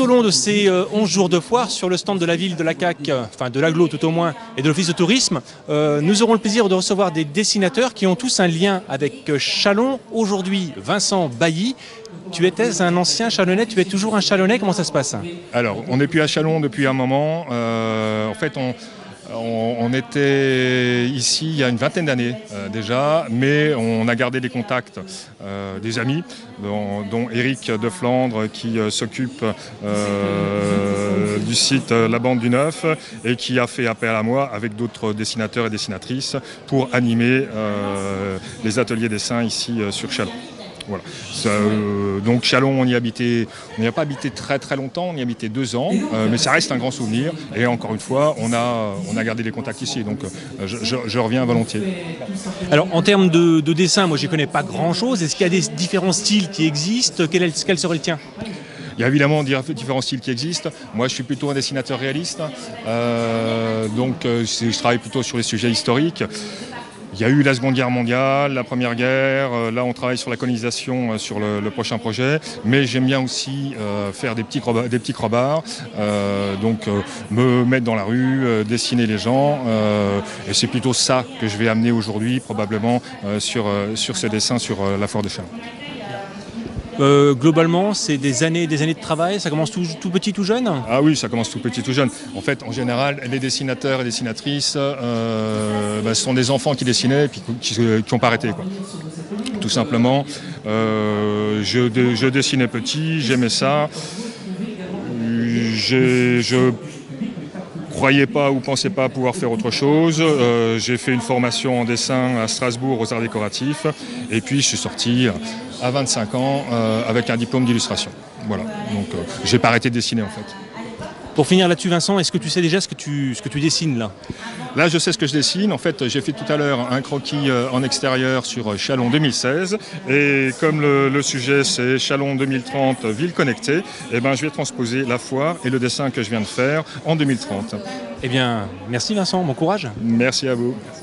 long de ces 11 jours de foire, sur le stand de la ville de la CAC, enfin de l'Agglo tout au moins, et de l'Office de tourisme, nous aurons le plaisir de recevoir des dessinateurs qui ont tous un lien avec Châlons. Aujourd'hui, Vincent Bailly, tu étais un ancien Chalonnais, tu es toujours un Chalonnais, comment ça se passe? Alors, on n'est plus à Châlons depuis un moment. En fait, on était ici il y a une vingtaine d'années déjà, mais on a gardé des contacts des amis, dont Éric de Flandre qui s'occupe du site La Bande du Neuf et qui a fait appel à moi avec d'autres dessinateurs et dessinatrices pour animer les ateliers dessins ici sur Châlons. Voilà. Donc Châlons, on n'y a pas habité très très longtemps, on y a habité 2 ans, mais ça reste un grand souvenir. Et encore une fois, on a gardé les contacts ici, donc je reviens volontiers. Alors en termes de dessin, moi je ne connais pas grand-chose. Est-ce qu'il y a des différents styles qui existent? Quel serait le tien? Il y a évidemment différents styles qui existent. Moi, je suis plutôt un dessinateur réaliste, donc je travaille plutôt sur les sujets historiques. Il y a eu la Seconde Guerre mondiale, la Première Guerre, là on travaille sur la colonisation sur le prochain projet, mais j'aime bien aussi faire des petits crobards, donc me mettre dans la rue, dessiner les gens, et c'est plutôt ça que je vais amener aujourd'hui probablement sur ces dessins sur la foire de Châlons. Globalement, c'est des années de travail, ça commence tout petit, tout jeune? Ah oui, ça commence tout petit, tout jeune. En fait, en général, les dessinateurs et dessinatrices, ce sont des enfants qui dessinaient et puis qui n'ont pas arrêté, quoi. Tout simplement, je dessinais petit, j'aimais ça. Je croyais pas ou pensais pas pouvoir faire autre chose. J'ai fait une formation en dessin à Strasbourg aux Arts décoratifs et puis je suis sorti à 25 ans avec un diplôme d'illustration. Voilà, donc j'ai pas arrêté de dessiner en fait. Pour finir là-dessus, Vincent, est-ce que tu sais déjà ce que tu dessines là? Là, je sais ce que je dessine. En fait, j'ai fait tout à l'heure un croquis en extérieur sur Châlons 2016. Et comme le sujet, c'est Châlons 2030, ville connectée, eh ben, je vais transposer la foire et le dessin que je viens de faire en 2030. Eh bien, merci Vincent, bon courage. Merci à vous. Merci.